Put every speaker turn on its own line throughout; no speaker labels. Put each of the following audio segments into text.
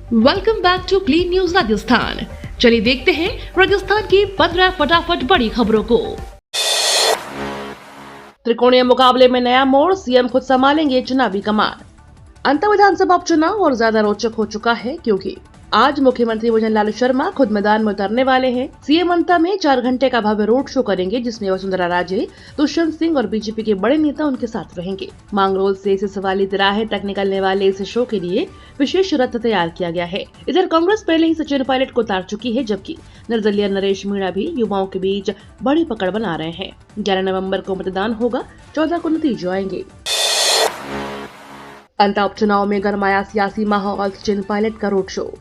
Welcome back to clean news Rajasthan. चलिए देखते हैं राजस्थान की 15 फटाफट बड़ी खबरों को। त्रिकोणीय मुकाबले में नया मोड़, सीएम खुद संभालेंगे चुनावी कमान। अंतर विधानसभा उपचुनाव और ज्यादा रोचक हो चुका है क्योंकि आज मुख्यमंत्री भजनलाल शर्मा खुद मैदान में उतरने वाले हैं। सीएम अंता में 4 घंटे का भव्य रोड शो करेंगे जिसमें वसुंधरा राजे, दुष्यंत सिंह और बीजेपी के बड़े नेता उनके साथ रहेंगे। मांगरोल से सिसवाली तिराहे तक निकलने वाले इस शो के लिए विशेष रथ तैयार किया गया है। इधर कांग्रेस पहले ही सचिन पायलट को उतार चुकी है, जबकि निर्दलीय नरेश मीणा भी युवाओं के बीच बड़ी पकड़ बना रहे हैं। 11 नवम्बर को मतदान होगा, 14 को नतीजे आएंगे। अंता उपचुनाव में गरमाया सियासी माहौल, सचिन पायलट का रोड शो।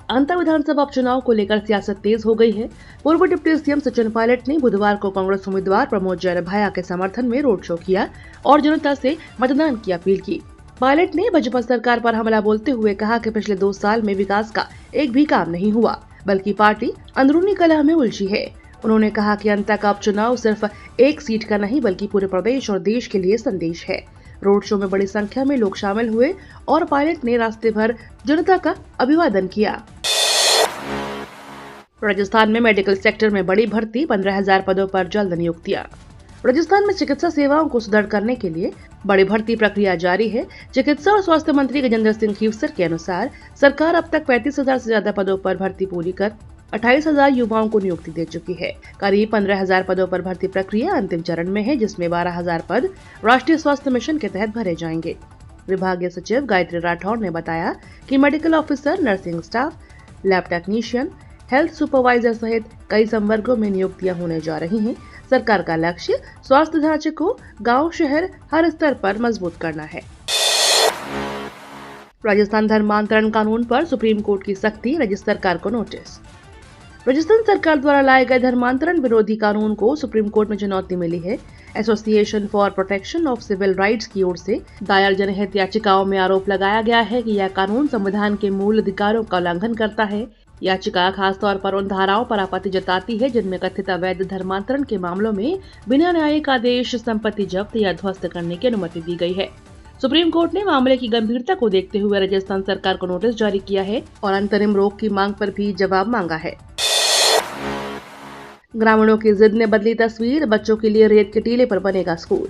अंतर विधानसभा उपचुनाव को लेकर सियासत तेज हो गई है। पूर्व डिप्टी सीएम सचिन पायलट ने बुधवार को कांग्रेस उम्मीदवार प्रमोद जैन भाया के समर्थन में रोड शो किया और जनता से मतदान की अपील की। पायलट ने भाजपा सरकार पर हमला बोलते हुए कहा कि पिछले 2 साल में विकास का एक भी काम नहीं हुआ, बल्कि पार्टी अंदरूनी कलह में उलझी है। उन्होंने कहा कि अंतर का उपचुनाव सिर्फ एक सीट का नहीं बल्कि पूरे प्रदेश और देश के लिए संदेश है। रोड शो में बड़ी संख्या में लोग शामिल हुए और पायलट ने रास्ते भर जनता का अभिवादन किया। राजस्थान में मेडिकल सेक्टर में बड़ी भर्ती, 15,000 पदों पर जल्द नियुक्तियां। राजस्थान में चिकित्सा सेवाओं को सुदृढ़ करने के लिए बड़ी भर्ती प्रक्रिया जारी है। चिकित्सा और स्वास्थ्य मंत्री गजेंद्र सिंह खीवसर के अनुसार सरकार अब तक 35,000 से ज्यादा पदों पर भर्ती पूरी कर 28,000 युवाओं को नियुक्ति दे चुकी है। करीब 15,000 पदों पर भर्ती प्रक्रिया अंतिम चरण में है, जिसमें 12,000 पद राष्ट्रीय स्वास्थ्य मिशन के तहत भरे जाएंगे। विभागीय सचिव गायत्री राठौर ने बताया कि medical officer, nursing staff, lab technician, health supervisor सहित कई संवर्गों में नियुक्तियां होने जा रही हैं। सरकार का लक्ष्य स्वास्थ्य ढांचे को गांव शहर हर स्तर पर मजबूत करना है। राजस्थान धर्मांतरण कानून पर सुप्रीम कोर्ट की सख्ती, राज्य सरकार को नोटिस। राजस्थान सरकार द्वारा लाए गए धर्मांतरण विरोधी कानून को सुप्रीम कोर्ट में चुनौती मिली है। Association for protection of civil rights की ओर से दायर जनहित याचिकाओं में आरोप लगाया गया है कि यह कानून संविधान के मूल अधिकारों का उल्लंघन करता है। याचिका खासतौर पर उन धाराओं पर आपत्ति जताती है जिनमें कथित अवैध धर्मांतरण के मामलों में बिना न्यायिक आदेश संपत्ति जब्त या ध्वस्त करने की अनुमति दी गई है। सुप्रीम कोर्ट ने मामले की गंभीरता को देखते हुए राजस्थान सरकार को नोटिस जारी किया है और अंतरिम रोक की मांग पर भी जवाब मांगा है। ग्रामीणों की जिद ने बदली तस्वीर, बच्चों के लिए रेत के टीले पर बनेगा स्कूल।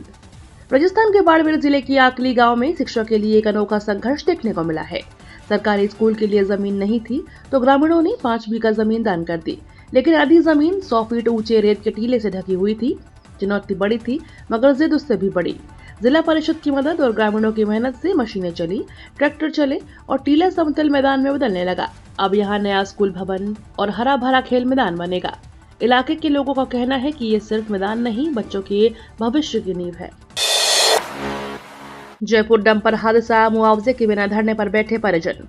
राजस्थान के बाड़मेर जिले की आकली गांव में शिक्षा के लिए एक अनोखा संघर्ष देखने को मिला है। सरकारी स्कूल के लिए जमीन नहीं थी तो ग्रामीणों ने 5 बीघा जमीन दान कर दी, लेकिन आधी जमीन 100 फीट ऊंचे रेत के टीले से ढकी हुई थी। चुनौती बड़ी थी मगर जिद उससे भी बड़ी। जिला परिषद की मदद और ग्रामीणों की मेहनत से मशीनें चली, ट्रैक्टर चले और टीला समतल मैदान में बदलने लगा। अब यहाँ नया स्कूल भवन और हरा भरा खेल मैदान बनेगा। इलाके के लोगों का कहना है कि ये सिर्फ मैदान नहीं, बच्चों के भविष्य की नींव है। जयपुर डंपर हादसा, मुआवजे के बिना धरने पर बैठे परिजन।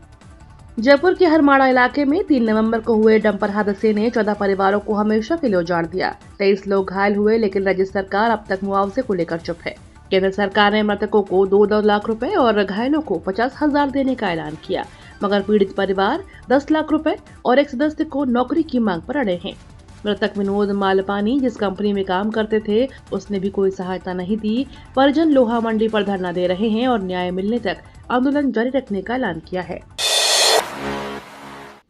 जयपुर के हरमाड़ा इलाके में 3 नवंबर को हुए डंपर हादसे ने 14 परिवारों को हमेशा के लिए उजाड़ दिया। 23 लोग घायल हुए, लेकिन राज्य सरकार अब तक मुआवजे को लेकर चुप है। केंद्र सरकार ने मृतकों को 2 लाख रुपए और घायलों को 50,000 देने का ऐलान किया, मगर पीड़ित परिवार 10 लाख रुपए और एक सदस्य को नौकरी की मांग पर अड़े हैं। मृतक विनोद मालपानी जिस कंपनी में काम करते थे, उसने भी कोई सहायता नहीं दी। परिजन लोहा मंडी पर धरना दे रहे हैं और न्याय मिलने तक आंदोलन जारी रखने का ऐलान किया है।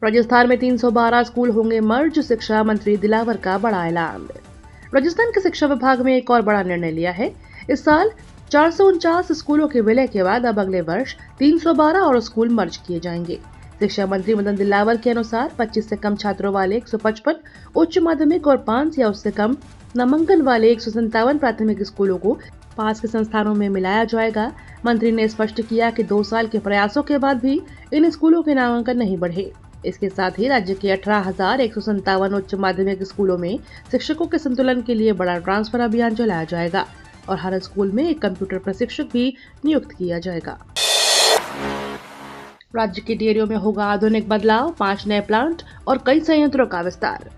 राजस्थान में 312 स्कूल होंगे मर्ज, शिक्षा मंत्री दिलावर का बड़ा ऐलान। राजस्थान के शिक्षा विभाग में एक और बड़ा निर्णय लिया है। इस साल 449 स्कूलों के विलय के बाद अब अगले वर्ष 312 और स्कूल मर्ज किए जाएंगे। शिक्षा मंत्री मदन दिलावर के अनुसार 25 से कम छात्रों वाले 155 उच्च माध्यमिक और 5 या उससे कम नामांकन वाले 157 प्राथमिक स्कूलों को पास के संस्थानों में मिलाया जाएगा। मंत्री ने स्पष्ट किया कि 2 साल के प्रयासों के बाद भी इन स्कूलों के नामांकन नहीं बढ़े। इसके साथ ही राज्य के 18,157 उच्च माध्यमिक स्कूलों में शिक्षकों के संतुलन के लिए बड़ा ट्रांसफर अभियान चलाया जाएगा और हर स्कूल में एक कंप्यूटर प्रशिक्षक भी नियुक्त किया जाएगा। राज्य की डेयरियों में होगा आधुनिक बदलाव, 5 नए प्लांट और कई संयंत्रों का विस्तार।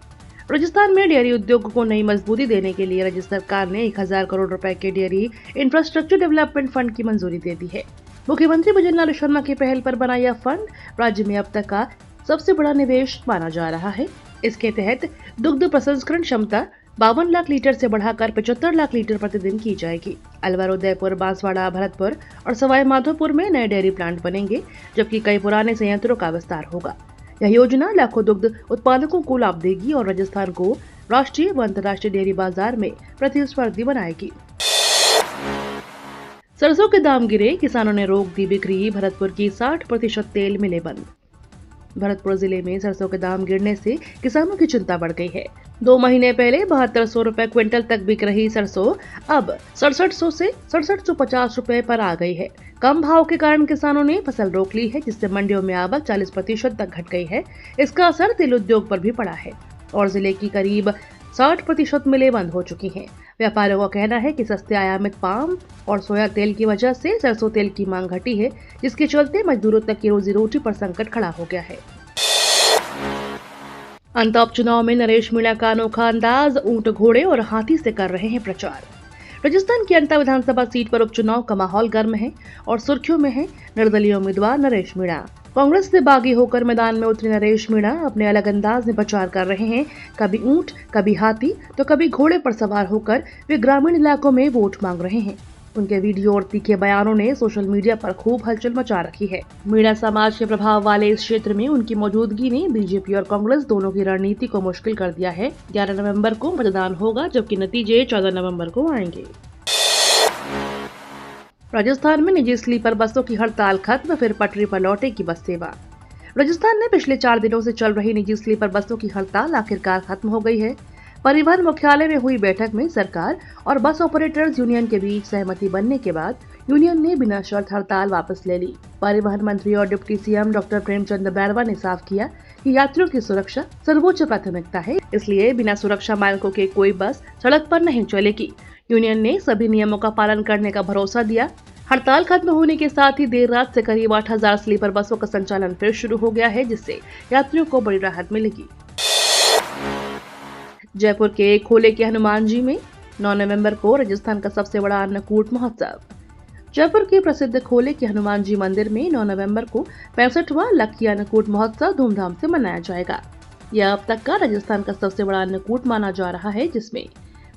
राजस्थान में डेयरी उद्योग को नई मजबूती देने के लिए राज्य सरकार ने 1000 करोड़ रुपए के डेयरी इंफ्रास्ट्रक्चर डेवलपमेंट फंड की मंजूरी दे दी है। मुख्यमंत्री भजनलाल शर्मा की पहल पर बना यह फंड राज्य में अब तक का सबसे बड़ा निवेश माना जा रहा है। इसके तहत दुग्ध प्रसंस्करण क्षमता 52 लाख लीटर से बढ़ाकर 75 लाख लीटर प्रतिदिन की जाएगी। अलवर, उदयपुर, बांसवाड़ा, भरतपुर और सवाई माधोपुर में नए डेयरी प्लांट बनेंगे, जबकि कई पुराने संयंत्रों का विस्तार होगा। यह योजना लाखों दुग्ध उत्पादकों को लाभ देगी और राजस्थान को राष्ट्रीय व अंतर्राष्ट्रीय डेयरी बाजार में प्रतिस्पर्धी बनाएगी। सरसों के दाम गिरे, किसानों ने रोक दी बिक्री, भरतपुर की 60% तेल मिलें बंद। भरतपुर जिले में सरसों के दाम गिरने से किसानों की चिंता बढ़ गई है। 2 महीने पहले 7200 रुपए क्विंटल तक बिक रही सरसों अब 6700 से 6750 रुपए पर आ गई है। कम भाव के कारण किसानों ने फसल रोक ली है, जिससे मंडियों में आवक 40% तक घट गई है। इसका असर तेल उद्योग पर भी पड़ा है और जिले की करीब 60% मिलें बंद हो चुकी हैं। व्यापारियों का कहना है कि सस्ते आयामित पाम और सोया तेल की वजह से सरसों तेल की मांग घटी है, जिसके चलते मजदूरों तक की रोजी रोटी पर संकट खड़ा हो गया है। अंत उपचुनाव में नरेश मीणा का अनोखा अंदाज, ऊंट, घोड़े और हाथी से कर रहे हैं प्रचार। राजस्थान की अंता विधानसभा सीट पर उपचुनाव का माहौल गर्म है और सुर्खियों में है निर्दलीय उम्मीदवार नरेश मीणा। कांग्रेस से बागी होकर मैदान में उतरे नरेश मीणा अपने अलग अंदाज में प्रचार कर रहे हैं। कभी ऊंट, कभी हाथी तो कभी घोड़े पर सवार होकर वे ग्रामीण इलाकों में वोट मांग रहे हैं। उनके वीडियो और तीखे बयानों ने सोशल मीडिया पर खूब हलचल मचा रखी है। मीणा समाज के प्रभाव वाले इस क्षेत्र में उनकी मौजूदगी ने बीजेपी और कांग्रेस दोनों की रणनीति को मुश्किल कर दिया है। 11 नवंबर को मतदान होगा, जबकि नतीजे 14 नवंबर को आएंगे। राजस्थान में निजी स्लीपर बसों की हड़ताल खत्म, फिर पटरी पर लौटेगी बस सेवा। राजस्थान में पिछले 4 दिनों से चल रही निजी स्लीपर बसों की हड़ताल आखिरकार खत्म हो गई है। परिवहन मुख्यालय में हुई बैठक में सरकार और बस ऑपरेटर्स यूनियन के बीच सहमति बनने के बाद यूनियन ने बिना शर्त हड़ताल वापस ले ली। परिवहन मंत्री और deputy CM doctor Premchand Bairwa ने साफ किया कि यात्रियों की सुरक्षा सर्वोच्च प्राथमिकता है, इसलिए बिना सुरक्षा मानकों के कोई बस सड़क पर नहीं चलेगी। यूनियन ने सभी नियमों का पालन करने का भरोसा दिया। हड़ताल खत्म होने के साथ ही देर रात से करीब 8000 स्लीपर बसों का संचालन फिर शुरू हो गया है, जिससे यात्रियों को बड़ी राहत मिलेगी। जयपुर के खोले के हनुमान जी में 9 नवंबर को राजस्थान का सबसे बड़ा अन्नकूट महोत्सव। जयपुर के प्रसिद्ध खोले के हनुमान जी मंदिर में 9 नवंबर को 65वां लक्की अन्नकूट महोत्सव धूमधाम से मनाया जाएगा। यह अब तक का राजस्थान का सबसे बड़ा अन्नकूट माना जा रहा है, जिसमें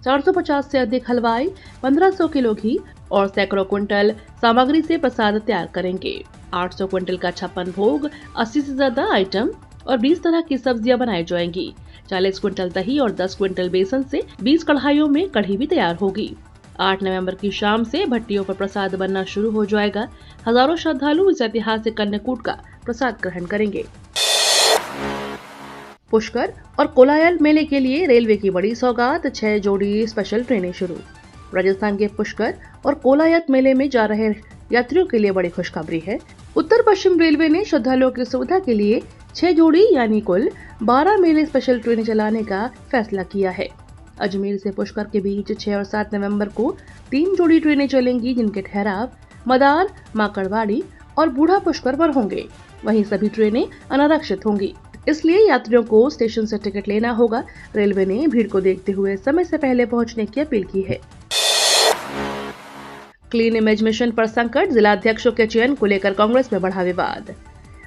450 से अधिक हलवाई 1500 किलो घी और सैकड़ों क्विंटल सामग्री से प्रसाद तैयार करेंगे। 800 क्विंटल का 56 भोग, 80 से ज्यादा आइटम और 20 तरह की सब्जियां बनाई जाएंगी। 40 क्विंटल दही और 10 क्विंटल बेसन से 20 कढ़ाइयों में कढ़ी भी तैयार होगी। 8 नवंबर की शाम से भट्टियों पर प्रसाद बनना शुरू हो जाएगा। हजारों श्रद्धालु इस ऐतिहासिक अन्नकूट का प्रसाद ग्रहण करेंगे। पुष्कर और कोलायल मेले के लिए रेलवे की बड़ी सौगात, 6 जोड़ी स्पेशल ट्रेनें शुरू। राजस्थान के पुष्कर और कोलायत मेले में जा रहे यात्रियों के लिए बड़ी खुशखबरी है। उत्तर पश्चिम रेलवे ने श्रद्धालुओं की सुविधा के लिए 6 जोड़ी यानी कुल 12 मेले स्पेशल ट्रेनें चलाने का फैसला किया है। अजमेर से पुष्कर के बीच 6 और 7 नवंबर को 3 जोड़ी ट्रेनें चलेंगी, जिनके ठहराव मदार, माकड़वाड़ी और बूढ़ा पुष्कर पर होंगे। वहीं सभी ट्रेनें अनारक्षित होंगी, इसलिए यात्रियों को स्टेशन से टिकट लेना होगा। रेलवे ने भीड़ को देखते हुए समय से पहले पहुंचने की अपील की है। क्लीन इमेज मिशन पर संकट, जिलाध्यक्षों के चयन को लेकर कांग्रेस में बढ़ा विवाद।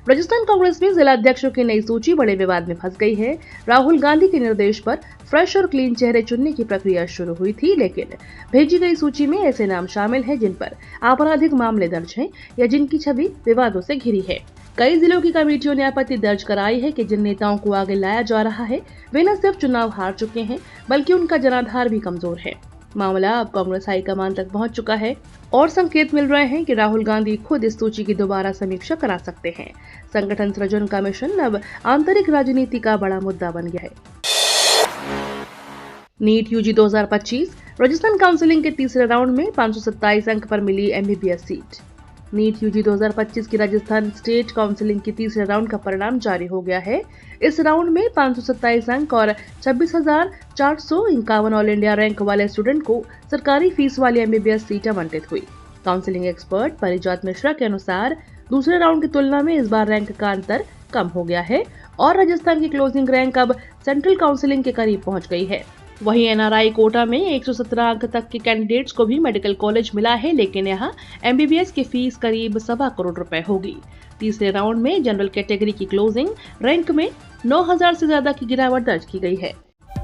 राजस्थान कांग्रेस में जिलाध्यक्षों की नई सूची बड़े विवाद में फंस गई है। राहुल गांधी के निर्देश पर फ्रेश और क्लीन चेहरे चुनने की प्रक्रिया शुरू हुई थी, लेकिन भेजी गई सूची में ऐसे नाम शामिल हैं जिन पर आपराधिक मामले दर्ज हैं या जिनकी छवि विवादों से घिरी है। कई जिलों की कमेटियों ने आपत्ति दर्ज कराई है कि जिन नेताओं को आगे लाया जा रहा है वे न सिर्फ चुनाव हार चुके हैं, बल्कि उनका जनाधार भी कमजोर है। मामला अब कांग्रेस हाईकमान तक पहुंच चुका है और संकेत मिल रहे हैं कि राहुल गांधी खुद इस सूची की दोबारा समीक्षा करा सकते हैं। संगठन सृजन का मिशन अब आंतरिक राजनीति का बड़ा मुद्दा बन गया है। नीट यूजी 2025, राजस्थान काउंसिलिंग के तीसरे राउंड में 527 अंक पर मिली एमबीबीएस सीट। नीट यूजी 2025 की राजस्थान स्टेट काउंसिलिंग के तीसरे राउंड का परिणाम जारी हो गया है। इस राउंड में 527 अंक और 26,451 ऑल इंडिया रैंक वाले स्टूडेंट को सरकारी फीस वाली एमबीबीएस सीट आवंटित हुई। काउंसिलिंग एक्सपर्ट परिजात मिश्रा के अनुसार दूसरे राउंड की तुलना में इस बार रैंक का अंतर कम हो गया है और राजस्थान की क्लोजिंग रैंक अब सेंट्रल काउंसिलिंग के करीब पहुंच गई है। वहीं एनआरआई कोटा में 117 अंक तक के कैंडिडेट्स को भी मेडिकल कॉलेज मिला है, लेकिन यहाँ एमबीबीएस की फीस करीब 1.25 करोड़ रुपए होगी। तीसरे राउंड में जनरल कैटेगरी की क्लोजिंग रैंक में 9,000 से ज्यादा की गिरावट दर्ज की गई है।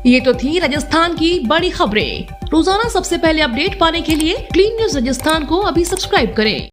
ये तो थी राजस्थान की बड़ी खबरें। रोजाना सबसे पहले अपडेट पाने के लिए क्लीन न्यूज राजस्थान को अभी सब्सक्राइब करें।